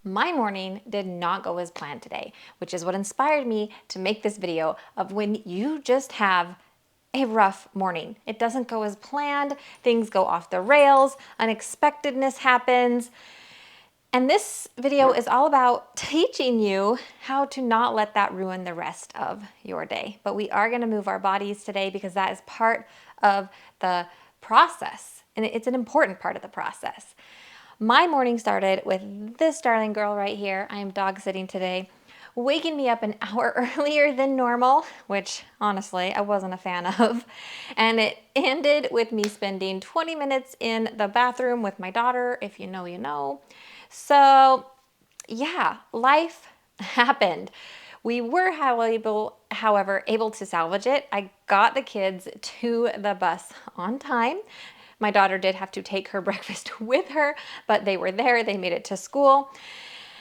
My morning did not go as planned today, which is what inspired me to make this video of when you just have a rough morning. It doesn't go as planned, things go off the rails, unexpectedness happens. And this video is all about teaching you how to not let that ruin the rest of your day. But we are going to move our bodies today because that is part of the process. And it's an important part of the process. My morning started with this darling girl right here. I am dog sitting today, waking me up an hour earlier than normal, which honestly I wasn't a fan of. And it ended with me spending 20 minutes in the bathroom with my daughter. If you know, you know. So yeah, life happened. We were, however, able to salvage it. I got the kids to the bus on time. My daughter did have to take her breakfast with her, but they were there. They made it to school.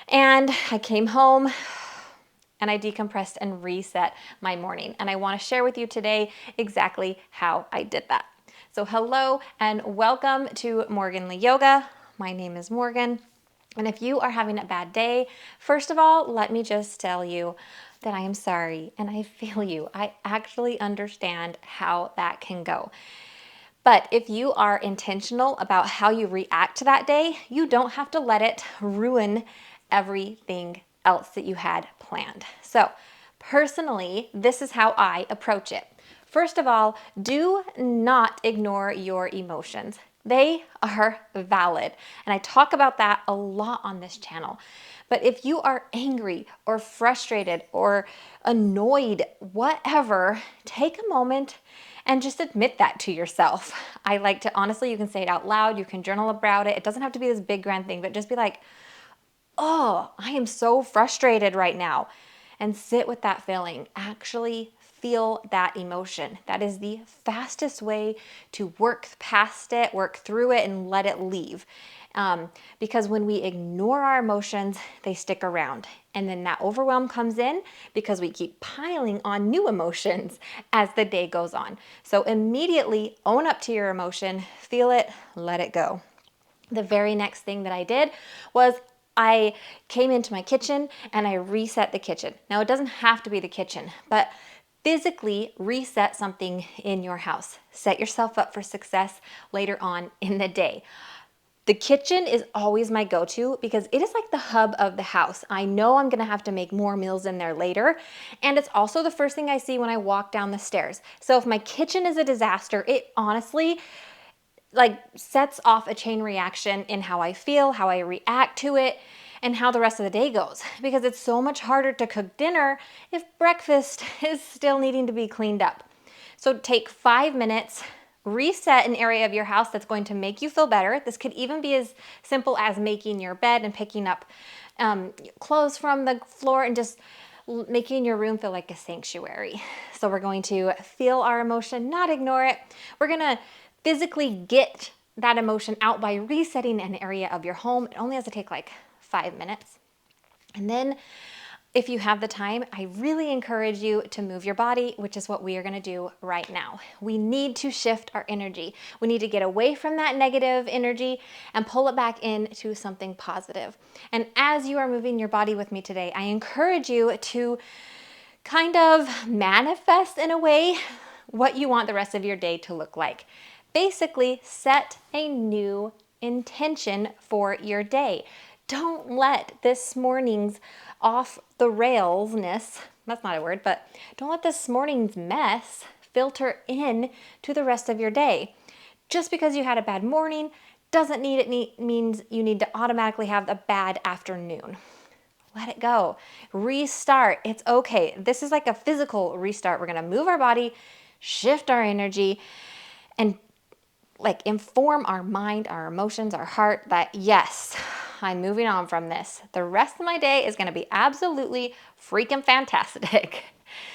And I came home and I decompressed and reset my morning. And I want to share with you today exactly how I did that. So hello and welcome to Morganly Yoga. My name is Morgan. And if you are having a bad day, first of all, let me just tell you that I am sorry and I feel you. I actually understand how that can go. But if you are intentional about how you react to that day, you don't have to let it ruin everything else that you had planned. So personally, this is how I approach it. First of all, do not ignore your emotions. They are valid. And I talk about that a lot on this channel. But if you are angry or frustrated or annoyed, whatever, take a moment and just admit that to yourself. I like to, honestly, you can say it out loud, you can journal about it. It doesn't have to be this big grand thing, but just be like, oh, I am so frustrated right now. And sit with that feeling. Actually feel that emotion. That is the fastest way to work past it, work through it, and let it leave. Because when we ignore our emotions, they stick around. And then that overwhelm comes in because we keep piling on new emotions as the day goes on. So immediately own up to your emotion, feel it, let it go. The very next thing that I did was I came into my kitchen and I reset the kitchen. Now, it doesn't have to be the kitchen, but physically reset something in your house. Set yourself up for success later on in the day. The kitchen is always my go-to because it is like the hub of the house. I know I'm gonna have to make more meals in there later, and it's also the first thing I see when I walk down the stairs. So if my kitchen is a disaster, it honestly sets off a chain reaction in how I feel, how I react to it, and how the rest of the day goes. Because it's so much harder to cook dinner if breakfast is still needing to be cleaned up. So take 5 minutes, reset an area of your house that's going to make you feel better. This could even be as simple as making your bed and picking up clothes from the floor and just making your room feel like a sanctuary. So we're going to feel our emotion, not ignore it. We're gonna physically get that emotion out by resetting an area of your home. It only has to take like 5 minutes. And then if you have the time, I really encourage you to move your body, which is what we are going to do right now. We need to shift our energy. We need to get away from that negative energy and pull it back into something positive. And as you are moving your body with me today, I encourage you to kind of manifest in a way what you want the rest of your day to look like. Basically, set a new intention for your day. Don't let this morning's off the railsness, that's not a word, but don't let this morning's mess filter in to the rest of your day. Just because you had a bad morning doesn't means you need to automatically have a bad afternoon. Let it go. Restart. It's okay. This is like a physical restart. We're going to move our body, shift our energy, and inform our mind, our emotions, our heart that yes, I'm moving on from this. The rest of my day is going to be absolutely freaking fantastic.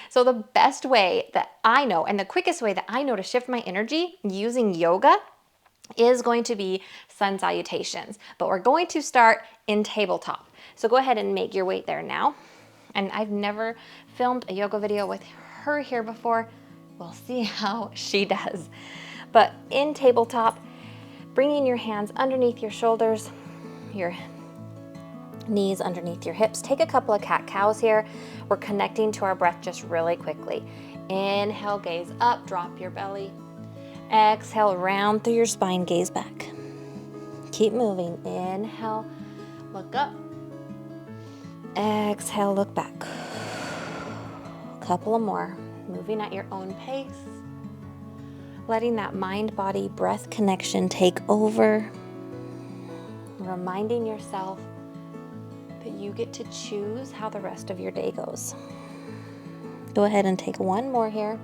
So the best way that I know and the quickest way that I know to shift my energy using yoga is going to be sun salutations. But we're going to start in tabletop. So go ahead and make your way there now. And I've never filmed a yoga video with her here before. We'll see how she does. But in tabletop, bringing your hands underneath your shoulders, your Knees underneath your hips. Take a couple of cat-cows here. We're connecting to our breath just really quickly. Inhale, gaze up, drop your belly. Exhale, round through your spine, gaze back. Keep moving. Inhale, look up. Exhale, look back. Couple of more. Moving at your own pace. Letting that mind-body breath connection take over. Reminding yourself that you get to choose how the rest of your day goes. Go ahead and take one more here.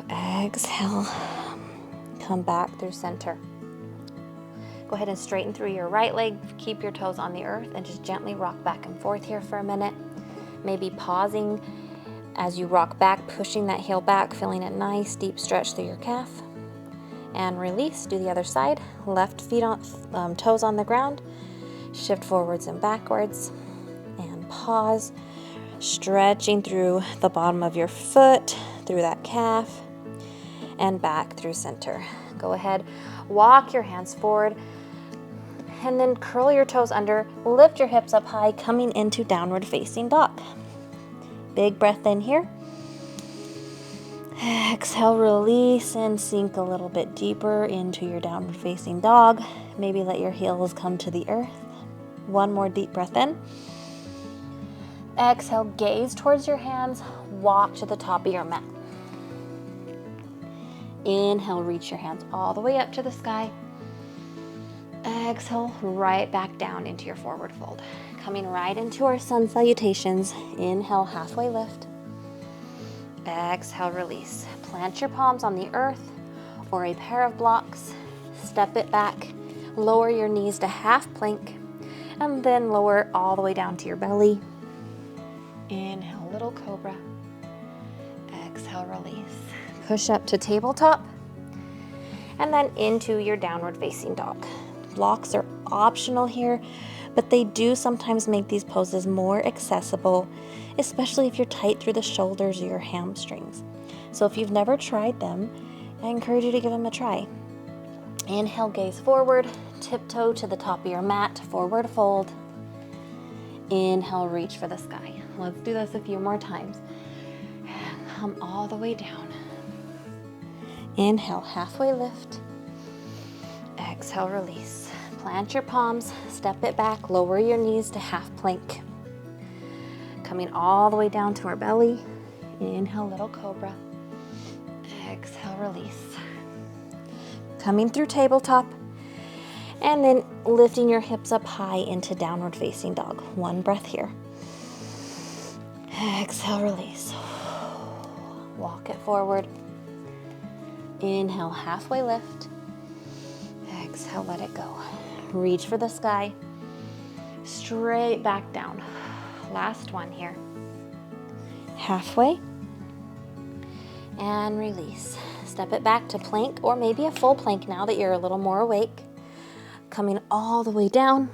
Exhale. Come back through center. Go ahead and straighten through your right leg. Keep your toes on the earth and just gently rock back and forth here for a minute. Maybe pausing as you rock back, pushing that heel back, feeling a nice deep stretch through your calf. And release. Do the other side. Left feet on toes on the ground. Shift forwards and backwards. And pause. Stretching through the bottom of your foot, through that calf, and back through center. Go ahead, walk your hands forward, and then curl your toes under. Lift your hips up high, coming into downward facing dog. Big breath in here. Exhale, release and sink a little bit deeper into your downward facing dog. Maybe let your heels come to the earth. One more deep breath in. Exhale, gaze towards your hands. Walk to the top of your mat. Inhale, reach your hands all the way up to the sky. Exhale, right back down into your forward fold. Coming right into our sun salutations. Inhale, halfway lift. Exhale, release. Plant your palms on the earth or a pair of blocks. Step it back. Lower your knees to half plank and then lower all the way down to your belly. Inhale, little cobra. Exhale, release. Push up to tabletop and then into your downward facing dog. Blocks are optional here, but they do sometimes make these poses more accessible, especially if you're tight through the shoulders or your hamstrings. So if you've never tried them, I encourage you to give them a try. Inhale, gaze forward, tiptoe to the top of your mat, forward fold. Inhale, reach for the sky. Let's do this a few more times. And come all the way down. Inhale, halfway lift. Exhale, release. Plant your palms, step it back, lower your knees to half plank. Coming all the way down to our belly. Inhale, little cobra. Exhale, release. Coming through tabletop. And then lifting your hips up high into downward facing dog. One breath here. Exhale, release. Walk it forward. Inhale, halfway lift. Exhale, let it go. Reach for the sky. Straight back down. Last one here. Halfway. And release. Step it back to plank or maybe a full plank now that you're a little more awake. Coming all the way down.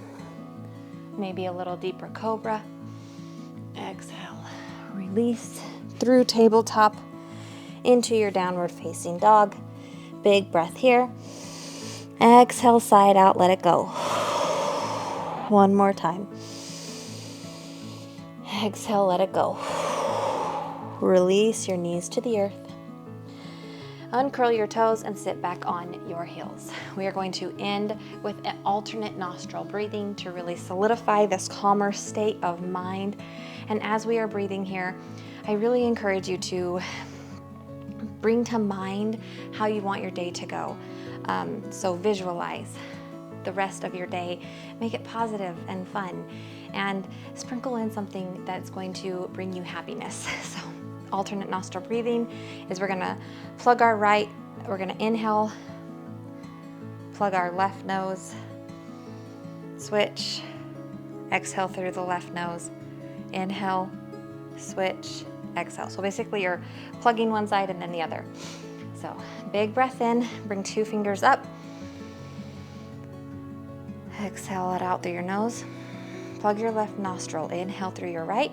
Maybe a little deeper cobra. Exhale. Release through tabletop into your downward facing dog. Big breath here. Exhale, side out, let it go. One more time. Exhale, let it go. Release your knees to the earth. Uncurl your toes and sit back on your heels. We are going to end with an alternate nostril breathing to really solidify this calmer state of mind. And as we are breathing here, I really encourage you to bring to mind how you want your day to go. So visualize the rest of your day, make it positive and fun, and sprinkle in something that's going to bring you happiness. So alternate nostril breathing is we're gonna plug our right, we're gonna inhale, plug our left nose, switch, exhale through the left nose, inhale, switch, exhale. So basically you're plugging one side and then the other. So big breath in, bring 2 fingers up, exhale it out through your nose, plug your left nostril, inhale through your right,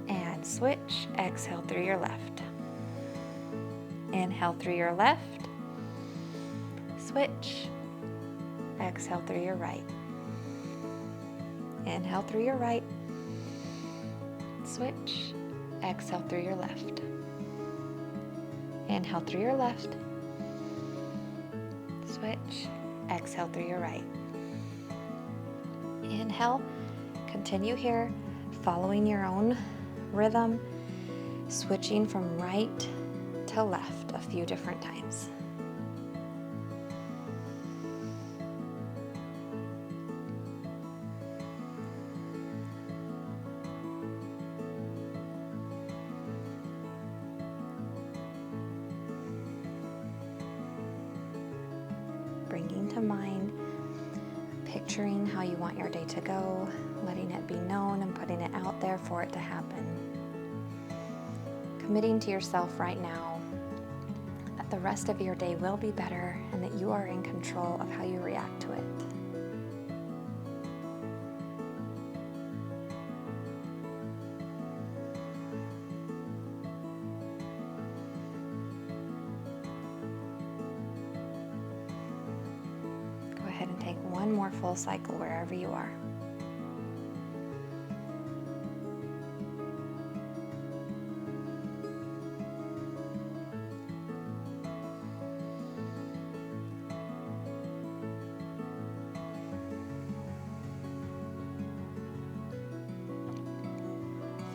and switch, exhale through your left. Inhale through your left, switch, exhale through your right. Inhale through your right. Switch, exhale through your left. Inhale through your left. Switch, exhale through your right. Inhale, continue here, following your own rhythm, switching from right to left a few different times. Bringing to mind, picturing how you want your day to go, letting it be known and putting it out there for it to happen. Committing to yourself right now that the rest of your day will be better and that you are in control of how you react to it. Go ahead and take one more full cycle wherever you are.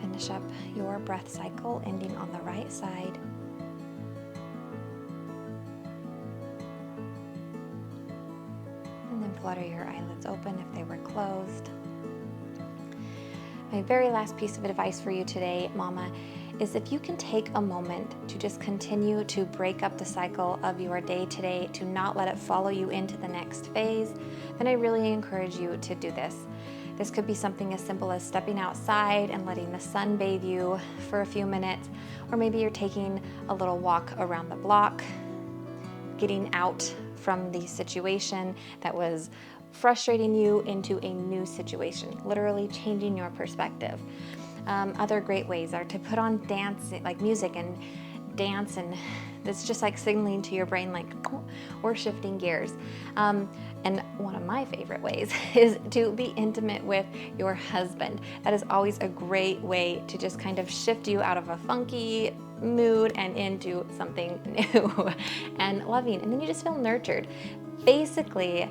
Finish up your breath cycle, ending on the right side. And then flutter your eyelids open if they were closed. My very last piece of advice for you today, Mama, is if you can take a moment to just continue to break up the cycle of your day today, to not let it follow you into the next phase, then I really encourage you to do this. This could be something as simple as stepping outside and letting the sun bathe you for a few minutes, or maybe you're taking a little walk around the block, getting out from the situation that was frustrating you into a new situation, literally changing your perspective. Other great ways are to put on dance, like music and dance, and it's just like signaling to your brain like, oh, we're shifting gears. And one of my favorite ways is to be intimate with your husband. That is always a great way to just kind of shift you out of a funky mood and into something new and loving. And then you just feel nurtured. Basically,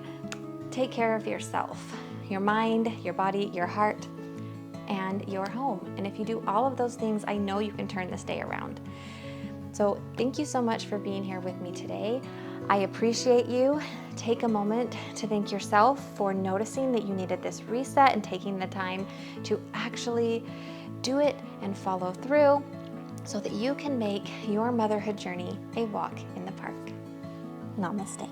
take care of yourself, your mind, your body, your heart, and your home. And if you do all of those things, I know you can turn this day around. So thank you so much for being here with me today. I appreciate you. Take a moment to thank yourself for noticing that you needed this reset and taking the time to actually do it and follow through so that you can make your motherhood journey a walk in the park. Namaste.